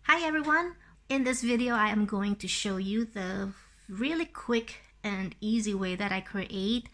Hi everyone! In this video I am going to show you the really quick and easy way that I create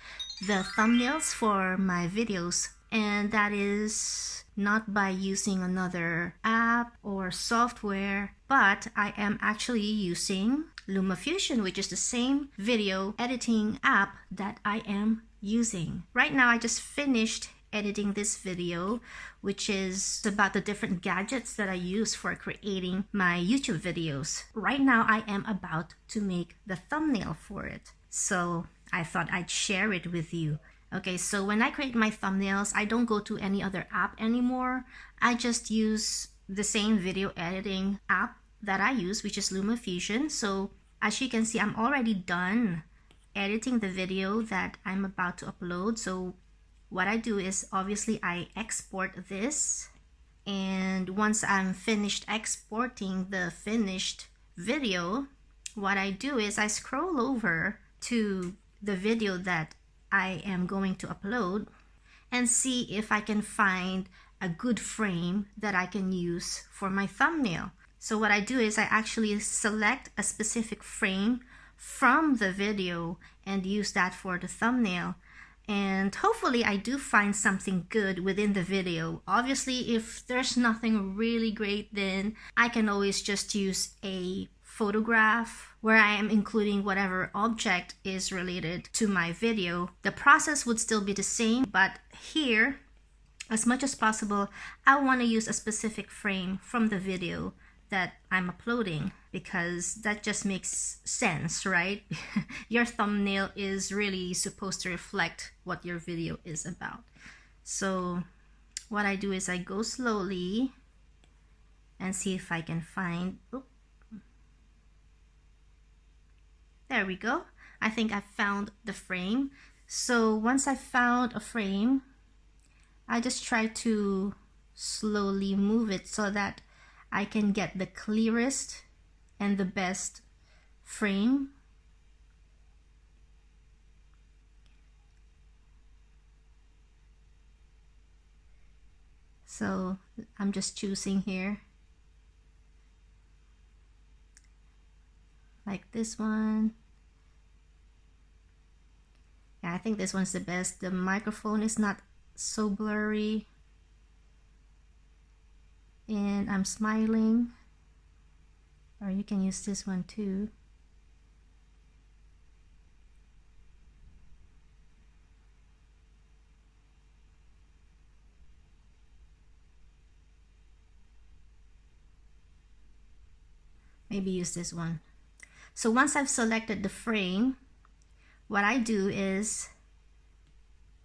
the thumbnails for my videos, and that is not by using another app or software, but I am actually using Lumafusion, which is the same video editing app that I am using. Right now I just finished editing this video, which is about the different gadgets that I use for creating my YouTube videos. Right now I am about to make the thumbnail for it, so I thought I'd share it with you. Okay, so when I create my thumbnails, I don't go to any other app anymore. I just use the same video editing app that I use, which is Lumafusion. So as you can see, I'm already done editing the video that I'm about to upload. So what I do is obviously I export this, and once I'm finished exporting the finished video, what I do is I scroll over to the video that I am going to upload and see if I can find a good frame that I can use for my thumbnail. So what I do is I actually select a specific frame from the video and use that for the thumbnail. And hopefully I do find something good within the video. Obviously, if there's nothing really great, then I can always just use a photograph where I am including whatever object is related to my video. The process would still be the same, but here, as much as possible, I want to use a specific frame from the video that I'm uploading, because that just makes sense, right? Your thumbnail is really supposed to reflect what your video is about. So what I do is I go slowly and see if I can find, there we go. I think I found the frame. So once I found a frame, I just try to slowly move it so that I can get the clearest and the best frame. So I'm just choosing here, like this one. Yeah, I think this one's the best. The microphone is not so blurry, and I'm smiling. Or you can use this one too. Maybe use this one. So once I've selected the frame, what I do is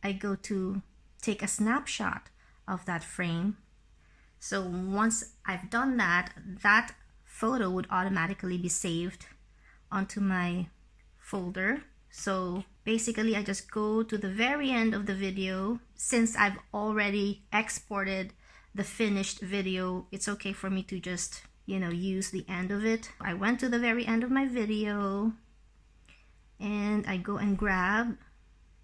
I go to take a snapshot of that frame. So once I've done that, that photo would automatically be saved onto my folder. So basically I just go to the very end of the video. Since I've already exported the finished video, it's okay for me to just, use the end of it. I went to the very end of my video and I go and grab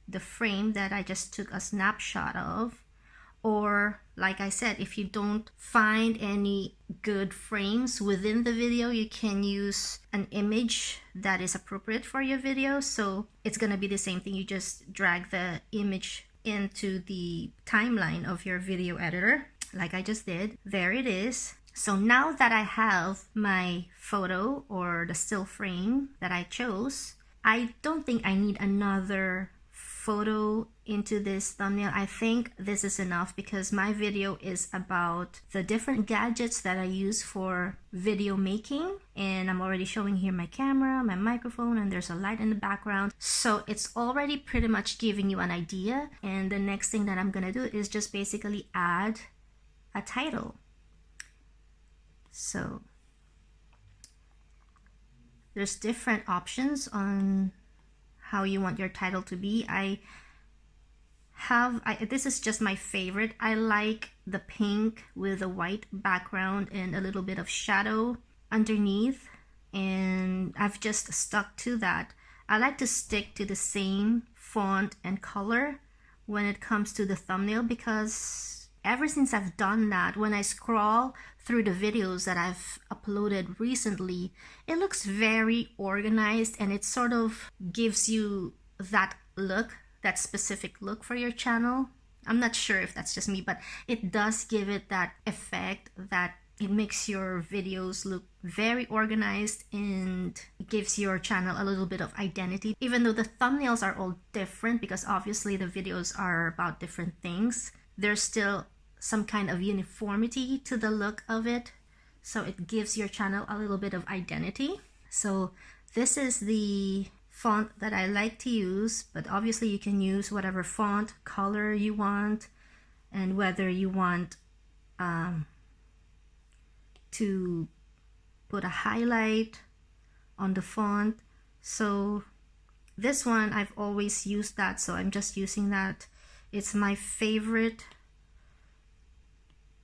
the frame that I just took a snapshot of. Or like I said, if you don't find any good frames within the video, you can use an image that is appropriate for your video. So it's gonna be the same thing. You just drag the image into the timeline of your video editor, like I just did. There it is. So now that I have my photo or the still frame that I chose, I don't think I need another photo into this thumbnail. I think this is enough because my video is about the different gadgets that I use for video making, and I'm already showing here my camera, my microphone, and there's a light in the background. So it's already pretty much giving you an idea, and the next thing that I'm gonna do is just basically add a title. So there's different options on how you want your title to be. This is just my favorite. I like the pink with a white background and a little bit of shadow underneath, and I've just stuck to that. I like to stick to the same font and color when it comes to the thumbnail, because ever since I've done that, when I scroll through the videos that I've uploaded recently, it looks very organized, and it sort of gives you that look, that specific look for your channel. I'm not sure if that's just me, but it does give it that effect that it makes your videos look very organized, and it gives your channel a little bit of identity. Even though the thumbnails are all different, because obviously the videos are about different things, there's still some kind of uniformity to the look of it. So it gives your channel a little bit of identity. So this is the font that I like to use, but obviously you can use whatever font color you want, and whether you want to put a highlight on the font. So this one, I've always used that, so I'm just using that. It's my favorite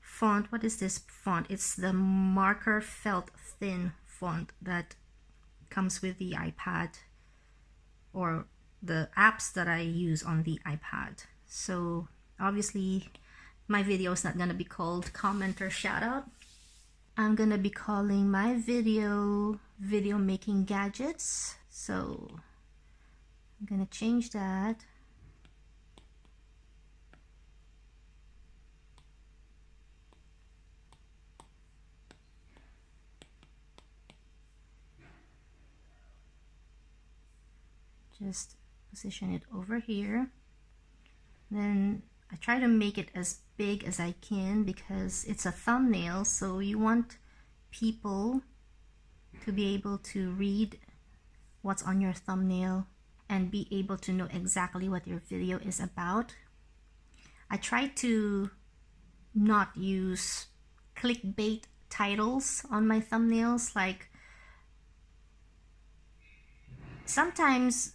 font. What is this font? It's the Marker Felt Thin font that comes with the iPad, or the apps that I use on the iPad. So obviously my video is not gonna be called comment or shout out. I'm gonna be calling my video making gadgets. So I'm gonna change that. Just position it over here. Then I try to make it as big as I can because it's a thumbnail, so you want people to be able to read what's on your thumbnail and be able to know exactly what your video is about. I try to not use clickbait titles on my thumbnails. Like, sometimes,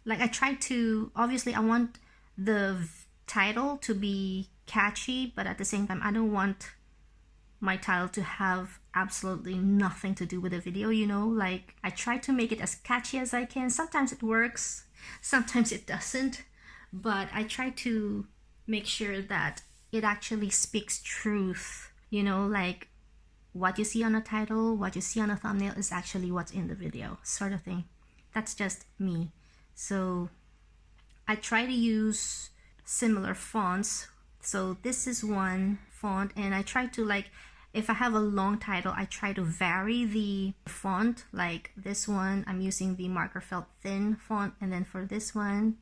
like, I try to, obviously I want the title to be catchy, but at the same time I don't want my title to have absolutely nothing to do with the video, you know. Like, I try to make it as catchy as I can. Sometimes it works, sometimes it doesn't, but I try to make sure that it actually speaks truth, you know, like what you see on a title, what you see on a thumbnail is actually what's in the video, sort of thing. That's just me. So I try to use similar fonts. So this is one font, and I try to, like, if I have a long title, I try to vary the font. Like this one, I'm using the Marker Felt Thin font, and then for this one,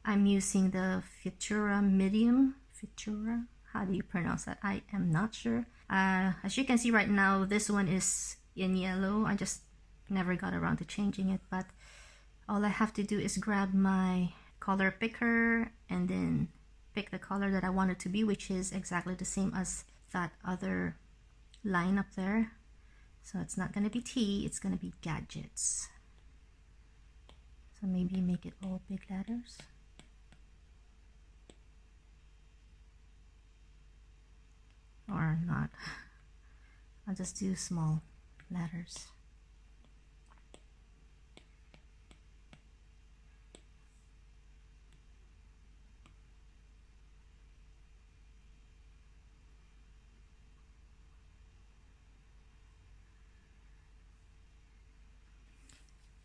I'm using the Futura Medium. Futura? How do you pronounce that? I am not sure. As you can see right now, this one is in yellow. I just never got around to changing it, but all I have to do is grab my color picker and then pick the color that I want it to be, which is exactly the same as that other line up there. So it's not going to be T, it's going to be gadgets. So maybe make it all big letters. Or not. I'll just do small letters.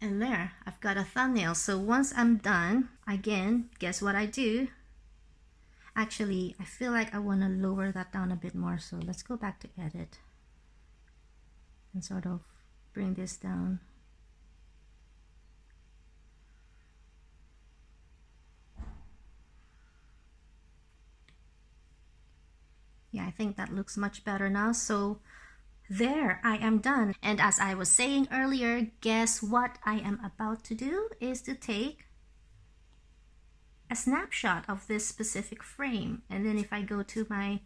And there, I've got a thumbnail. So once I'm done, again, guess what I do? Actually, I feel like I want to lower that down a bit more. So let's go back to edit and sort of bring this down. Yeah, I think that looks much better now. So there, I am done. And as I was saying earlier, guess what I am about to do is to take a snapshot of this specific frame. And then if I go to my,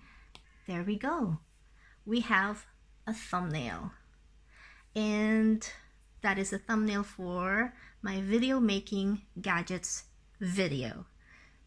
there we go. We have a thumbnail. And that is a thumbnail for my video making gadgets video.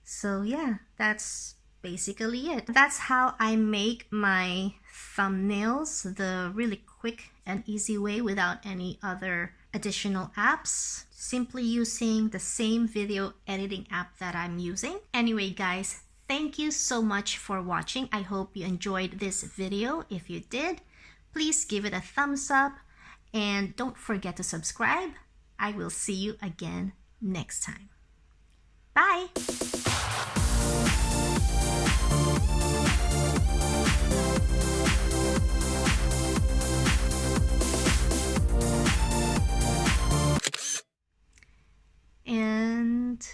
So yeah, that's basically it. That's how I make my thumbnails, the really quick and easy way without any other additional apps, simply using the same video editing app that I'm using. Anyway guys, Thank you so much for watching. I hope you enjoyed this video. If you did, please give it a thumbs up and don't forget to subscribe. I will see you again next time. Bye! And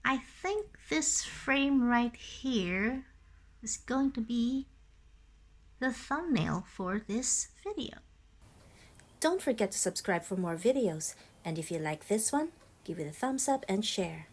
I think this frame right here is going to be the thumbnail for this video. Don't forget to subscribe for more videos, and if you like this one, give it a thumbs up and share.